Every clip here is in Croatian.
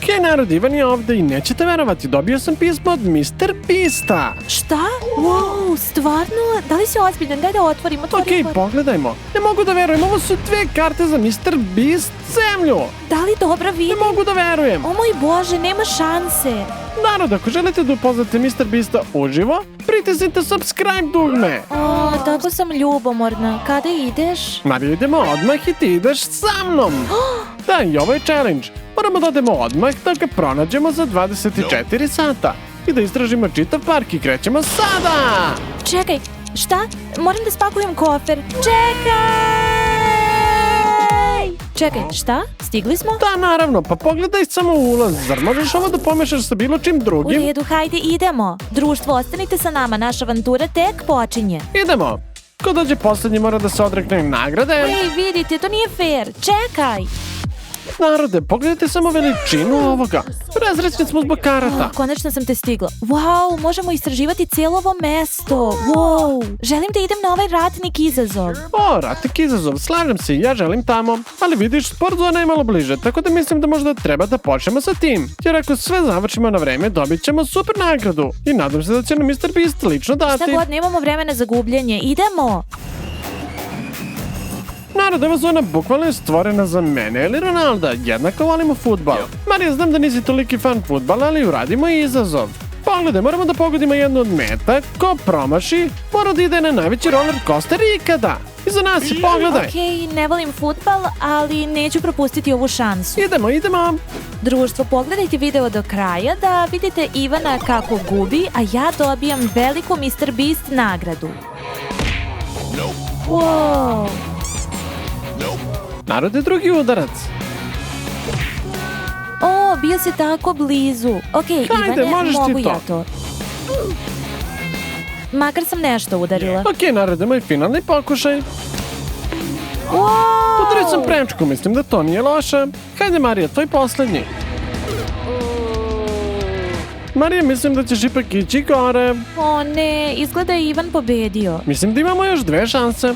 Okej, narod, Ivan je ovde i nećete verovati, dobio sam pismo od Mr. Beasta. Šta? Wow, stvarno? Da li si ozbiljan? Daj da otvorim. Okej, pogledajmo. Ne mogu da verujem, ovo su 2 karte za Mr. Beast zemlju. Da li dobro vidim? Ne mogu da verujem. O moj Bože, nema šanse. Narod, ako želite da upoznate Mr. Beasta uživo, pritisnite subscribe dugme. O, tako sam ljubomorna. Kada ideš? Marija, idemo odmah i ti ideš sa mnom. Da, i ovo je challenge. Moramo da odemo odmah da ga pronađemo za 24 sata. I da istražimo čitav park i krećemo sada. Čekaj, šta? Moram da spakujem kofer. Čekaj, šta? Stigli smo? Da, naravno, pa pogledaj samo ulaz. Zar možeš ovo da pomešaš sa bilo čim U drugim? redu, hajde, idemo. Društvo, ostanite sa nama, naša avantura tek počinje. Idemo. Ko dođe poslednji mora da se odrekne nagrade. Ej, vidite, to nije fair. Čekaj. Narode, pogledajte samo veličinu ovoga. Razrećni smo zbog karata. Konačno sam te stigla. Wow, možemo istraživati cijelo ovo mesto. Wow, želim da idem na ovaj ratnik izazov. O, ratnik izazov, slažem se, ja želim tamo. Ali vidiš, sport zona je malo bliže, tako da mislim da možda treba da počnemo sa tim. Jer ako sve završimo na vreme, dobit ćemo super nagradu. I nadam se da će nam Mr. Beast lično dati. Šta god, nemamo vremena za gubljenje. Idemo. Narod, ova zona bukvalno je stvorena za mene ili Ronalda, jednako volimo futbal. Marija, znam da nisi toliki fan futbala, ali uradimo i izazov. Pogledaj, moramo da pogodimo jednu od meta, ko promaši, mora da ide na najveći roller coaster ikada. Iza nas je, pogledaj. Okej, ne volim futbal, ali neću propustiti ovu šansu. Idemo. Društvo, pogledajte video do kraja da vidite Ivana kako gubi, a ja dobijam veliku Mr. Beast nagradu. Wow. Narode, drugi udarac. O, bio si tako blizu. Okej, Hajde, Ivane, možeš ti mogu to. ja to. Makar sam nešto udarila. Okej, narode, moj finalni pokušaj. Wow. Udario sam prečku, mislim da to nije loše. Hajde, Marija, tvoj poslednji. Marija, mislim da ćeš ipak ići gore. O ne, izgleda je Ivan pobedio. Mislim da imamo još 2 šanse.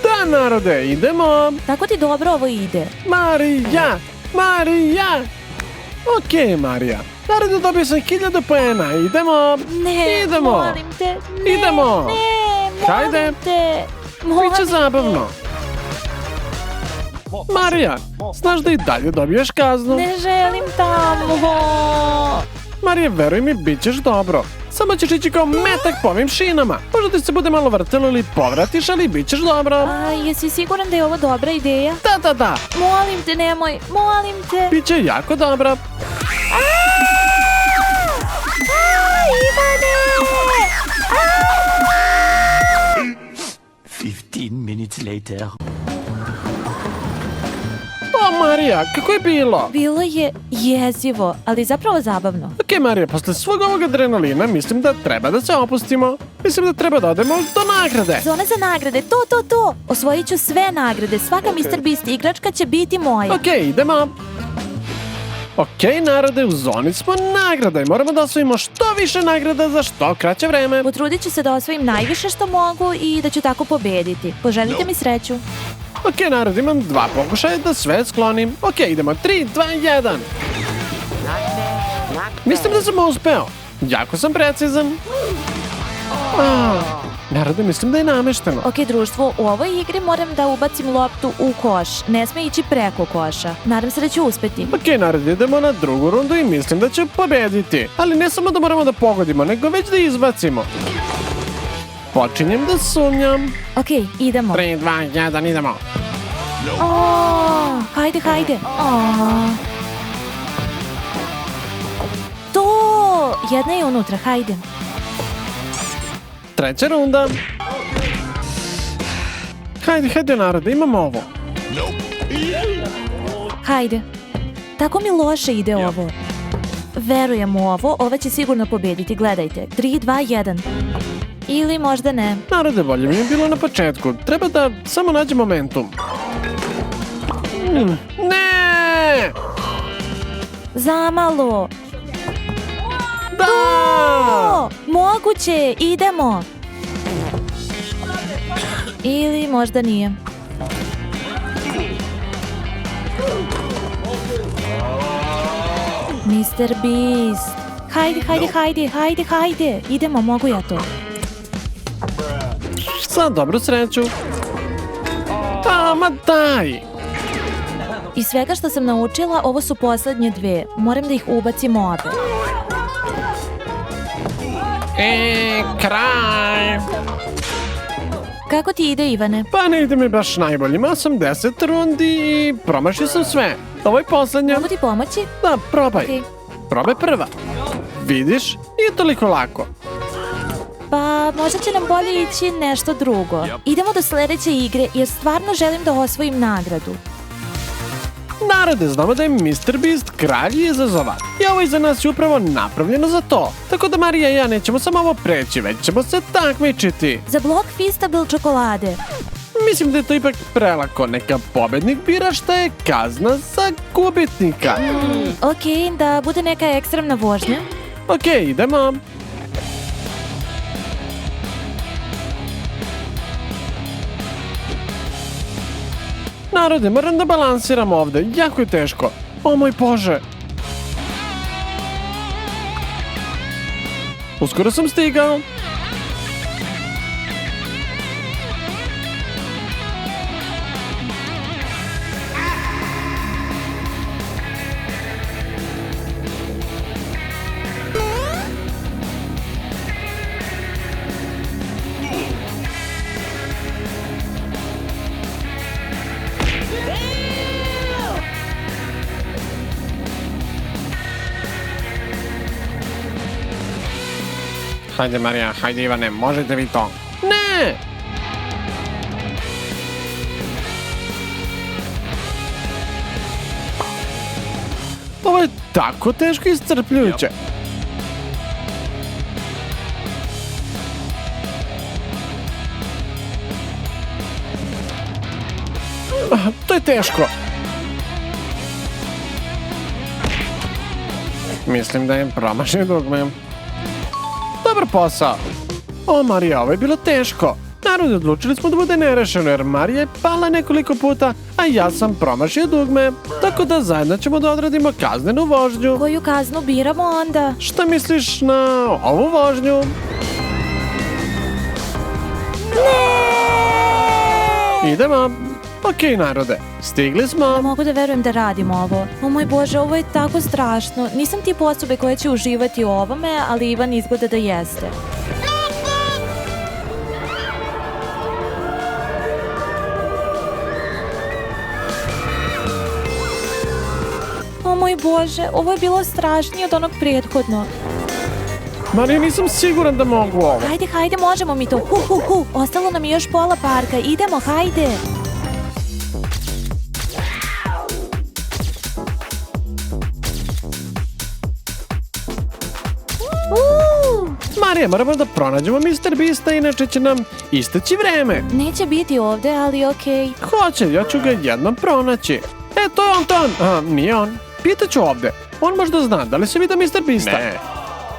Da, narode, idemo. Tako ti dobro ovo ide. Marija! Okej, Marija. Narode, dobio sam 1000 poena. Idemo. Ne, Idemo. molim te. Ne, Idemo. Ne, molim Hajde. te. Molim Biće te. zabavno. Marija, znaš da i dalje dobiješ kaznu? Ne želim tamo. Marija, veruj mi, bit ćeš dobro. Samo ćeš ići kao metak po ovim šinama. Možda ti se bude malo vrtelo ili povratiš, ali bit ćeš dobro. A, jesi siguran da je ovo dobra ideja? Da. Molim te, nemoj. Molim te. Biće jako dobro. Ivane! 15 minutes later. O, Marija, kako je bilo? Bilo je jezivo, ali zapravo zabavno. Okej, Marija, posle svog ovog adrenalina mislim da treba da se opustimo. Mislim da treba da odemo do nagrade. Zona za nagrade, to. Osvojit ću sve nagrade, svaka Mr. Beast igračka će biti moja. Okej, idemo. Okej, narode, u zoni smo nagrada i moramo da osvojimo što više nagrada za što kraće vreme. Potrudit ću se da osvojim najviše što mogu i da ću tako pobediti. Poželite mi sreću. Okej, narod, imam 2 pokušaja da sve sklonim. Okej, idemo, 3, 2, 1. Mislim da sam uspeo. Jako sam precizan. Narode, mislim da je namešteno. Ok, društvo, u ovoj igri moram da ubacim loptu u koš. Ne sme ići preko koša. Nadam se da ću uspeti. Okej, narod, idemo na drugu rundu i mislim da ću pobediti. Ali ne samo da moramo da pogodimo, nego već da izbacimo. Počinjem da sumnjam. Ok, idemo. 3, 2, 1, idemo. Hajde. To! Jedna je unutra, hajde. Treća runda. Hajde, narode, imamo ovo. Hajde. Tako mi loše ide ovo. Verujem u ovo, ova će sigurno pobediti, gledajte. 3, 2, 1. Ili možda ne. Narode, bolje mi je bilo na početku. Treba da samo nađe momentum. Ne! Zamalo. Da! O, moguće, idemo. Ili možda nije. Mr. Beast. Hajde. Idemo, mogu ja to. Za dobru sreću. Ma daj! Iz svega što sam naučila, ovo su poslednje dve. Moram da ih ubacim obe. Kraj! Kako ti ide, Ivane? Pa ne ide mi baš najbolje. Imao sam 10 rundi i promašio sam sve. Ovo je poslednja. Mogu ti pomoći? Da, probaj. Okej. Probaj prva. Vidiš? Nije toliko lako. Pa možda će nam bolje ići nešto drugo. Idemo do sledeće igre jer stvarno želim da osvojim nagradu. Narode, znamo da je Mr. Beast kralj izazova. I ovo iza nas je upravo napravljeno za to. Tako da Marija i ja nećemo samo ovo preći, već ćemo se takmičiti. Za blok Feastable čokolade. Mislim da je to ipak prelako. Neka pobednik bira šta je kazna za gubitnika. Okej, da bude neka ekstremna vožnja. Okej, idemo. Narode, moram da balansiram ovde. Jako je teško. O moj Bože. Uskoro sam stigao. Hajde Marija, hajde Ivane, možete vi to. Ne! Ovo je tako teško i iscrpljujuće. To je teško. Mislim da je promašio dugme. Dobar posao. O Marija, ovo je bilo teško. Narod, odlučili smo da bude nerešeno jer Marija je pala nekoliko puta, a ja sam promašio dugme. Tako da zajedno ćemo da odradimo kaznenu vožnju. Koju kaznu biramo onda? Šta misliš na ovu vožnju? Ne! Idemo. Okej, narode, stigli smo. Ne mogu da verujem da radimo ovo. O moj Bože, ovo je tako strašno. Nisam tip osobe koja će uživati u ovome, ali Ivan izgleda da jeste. O moj Bože, ovo je bilo strašnije od onog prethodnog. Marija, nisam siguran da mogu ovo. Hajde, možemo mi to. Ostalo nam je još pola parka. Idemo, hajde. Marija, moramo da pronađemo Mr. Beasta, inače će nam isteći vreme. Neće biti ovde, ali okej. Hoće, ja ću ga jednom pronaći. To je on. Nije on. Pitaću ovde. On možda zna, da li se vidio Mr. Beasta? Ne.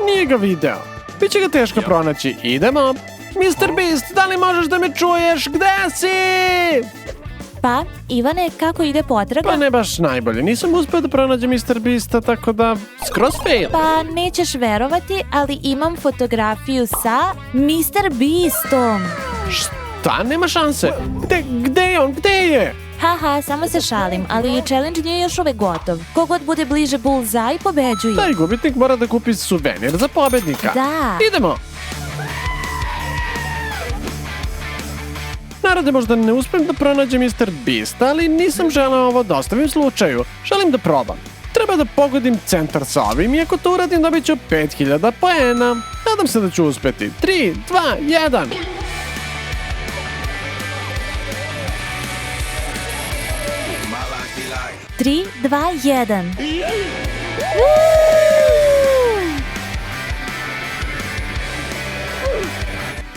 Nije ga video. Biće ga teško pronaći. Idemo. Mr. Beast, da li možeš da me čuješ? Gde si? Pa, Ivane, kako ide potraga? Pa ne baš najbolje. Nisam uspio da pronađem Mr. Beasta, tako da skroz fail. Pa, nećeš verovati, ali imam fotografiju sa Mr. Beastom. Šta? Nema šanse. Gde je on? Gde je? Haha, samo se šalim, ali challenge nije još uvek gotov. Kogod bude bliže bullseye pobeđuje. Taj gubitnik mora da kupi suvenir za pobednika. Da. Idemo. Narode, možda ne uspem da pronađem Mr. Beast, ali nisam želeo ovo da ostavim slučaju. Želim da probam. Treba da pogodim centar sa ovim i ako to uradim dobit ću 5000 poena. Nadam se da ću uspeti. 3, 2, 1. 3, 2, 1.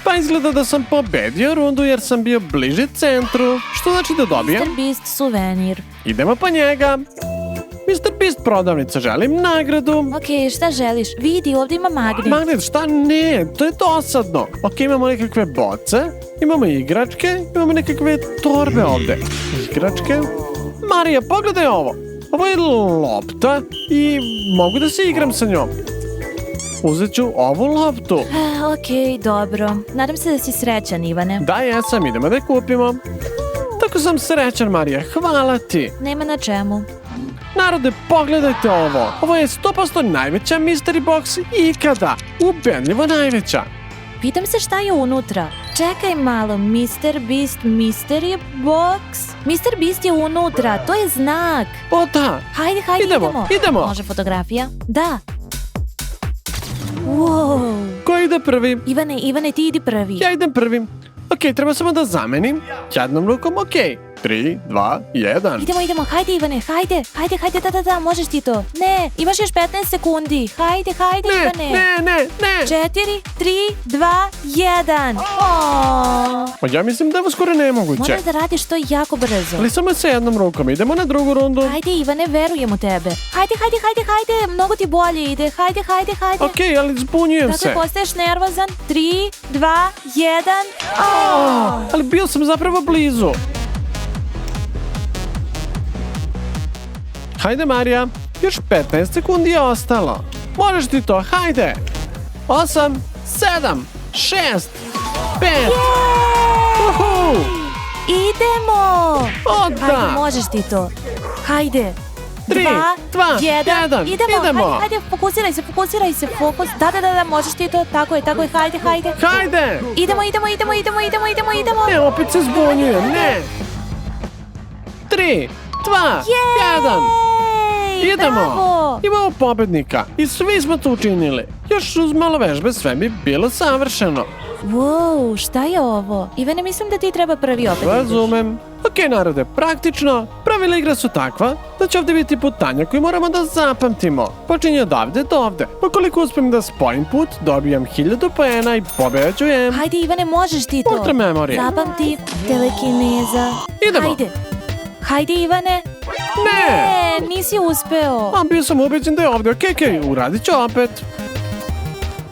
Pa izgleda da sam pobedio rundu jer sam bio bliže centru, što znači da dobijem Mr. Beast suvenir. Idemo po njega. Mr. Beast prodavnica, želim nagradu. Okej, šta želiš? Vidi, ovdje ima magnet. Magnet, šta? Ne, to je dosadno. Imamo nekakve boce, imamo igračke, imamo nekakve torbe ovde. Igračke. Marija, pogledaj ovo. Ovo je lopta i mogu da se igram sa njom. Uzet ću ovu loptu. Okej, dobro. Nadam se da si srećan, Ivane. Da, jesam, idemo da je kupimo. Tako sam srećan, Marija, hvala ti. Nema na čemu. Narode, pogledajte ovo. Ovo je 100% najveća mystery box ikada. Ubedljivo najveća. Pitam se šta je unutra. Čekaj malo, Mr. Beast Mystery Box. Mr. Beast je unutra, to je znak. O da. Hajde, Idemo. Može fotografija? Da. Wow. Ko ide prvi? Ivane, ti idi prvi. Ja idem prvi. Ok, treba samo da zamenim. Jednom rukom, ok. 3, 2, 1. Idemo, hajde Ivane, hajde, da, možeš ti to. Ne, imaš još 15 sekundi. Hajde, Ivane. Ne. 4, 3, 2, 1. Pa ja mislim da je ovo skoro nemoguće. Moraš da radiš to jako brzo. Ali samo sa jednom rukom, idemo na drugu rundu. Hajde Ivane, verujem u tebe. Hajde, mnogo ti bolje ide. Hajde. Ok, ali zbunjujem se. Dakle, postaješ nervozan. 3, 2, 1. Ali bio sam zapravo blizu. Hajde, Marija, još 15 sekundi je ostalo. Možeš ti to, hajde. 8, 7, 6, 5. Uhu! Idemo! O, da! Hajde, možeš ti to. Hajde. 3, 2, 1. Idemo! Hajde, fokusiraj se, fokus. Da, možeš ti to. Tako je, hajde. Hajde! Idemo. Ne, opet se zbunjujem, ne! 3, 2, 1. Idemo! Bravo. Imamo pobednika i svi smo to učinili. Još uz malo vežbe sve bi bilo savršeno. Wow, šta je ovo? Ivane, mislim da ti treba prvi opet. Razumem. Ok, narode, praktično, pravila igre su takva da će ovdje biti putanja koju moramo da zapamtimo. Počinje od ovdje do ovdje. Ukoliko uspijem da spojim put, dobijam 1000 poena i pobeđujem. Hajde Ivane, možeš ti to. Ultra memorije. Zapamti, telekineza. Idemo. Hajde Ivane. Ne! Nisi uspeo. A bio sam ubeđen da je ovdje. Ok, uradit ću opet.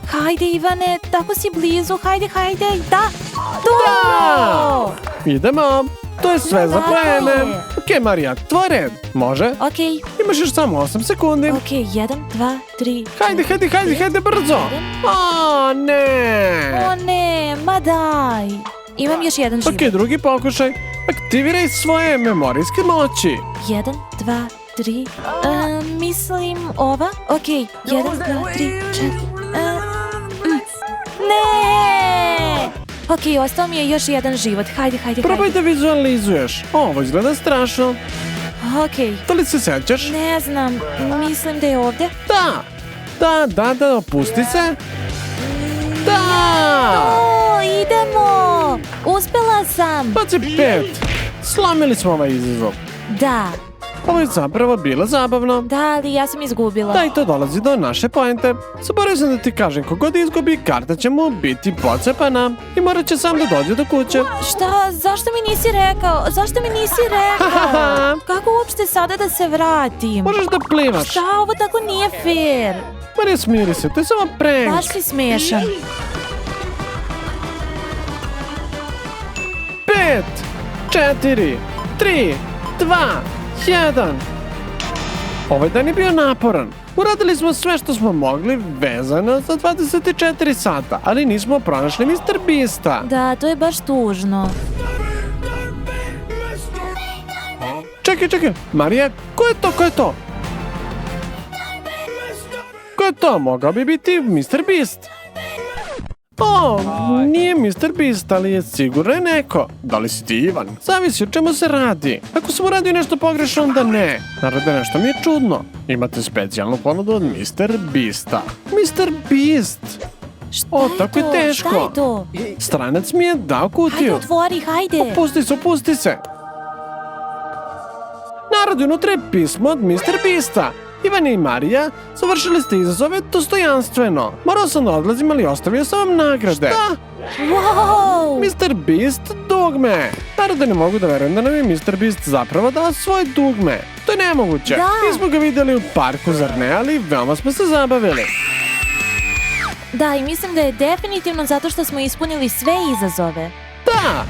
Hajde Ivane, tako si blizu. Hajde. Da! Dobro! Idemo. To je sve za poene. Ok, Marija, tvoj red. Može? Ok. Imaš još samo 8 sekundi. Ok, 1, 2, 3. Hajde, brzo. O, ne. O ne, ma daj. Imam još jedan život. Ok, drugi pokušaj. Aktiviraj svoje memorijske moći. 1, 2, 3. Mislim ova. Ok, 1, 2, 3, 4. Ne! Ok, ostao mi je još jedan život. Hajde. Probaj da vizualizuješ. Ovo izgleda strašno. Ok. Da li se sećaš? Ne znam, mislim da je ovdje. Da, opusti se. Da! O, idemo! Uspela sam! Baci 5. Slomili smo ovaj izazov. Da. Ovo je zapravo bilo zabavno. Da, ali ja sam izgubila. Da, i to dolazi do naše poente. Zaboravio sam da ti kažem, kogod izgubi, karta će mu biti pocepana i morat će sam da dođe do kuće. Šta? Zašto mi nisi rekao? Kako uopšte sada da se vratim? Možeš da plivaš. Šta? Ovo tako nije fair. Marija, smiri se, to je samo prank. Baš si smešan. 5, 4, 3, 2, 1. Ovaj dan je bio naporan. Uradili smo sve što smo mogli vezano za 24 sata, ali nismo pronašli Mr. Beasta. Da, to je baš tužno. Čekaj, Marija, ko je to? Ko je to? Mogao bi biti Mr. Beast. O, nije Mr. Beast, ali je sigurno neko. Da li si ti Ivan? Zavisi o čemu se radi. Ako sam uradio nešto pogrešno, onda ne. Naravno, nešto mi je čudno. Imate specijalnu ponudu od Mr. Beasta. Mr. Beast! O, tako je teško. Šta je to? Stranac mi je dao kutiju. Hajde, otvori, hajde. Opusti se. Narod, unutra je pismo od Mr. Beasta. Ivan i Marija, završili ste izazove dostojanstveno. Morao sam da odlazim, ali ostavio sam vam nagrade. Šta? Wow! Mr. Beast dugme. Narode, ne mogu da verujem da nam je Mr. Beast zapravo dao svoje dugme. To je nemoguće. Da. Mi smo ga vidjeli u parku, zar ne, ali veoma smo se zabavili. Da, i mislim da je definitivno zato što smo ispunili sve izazove. Da,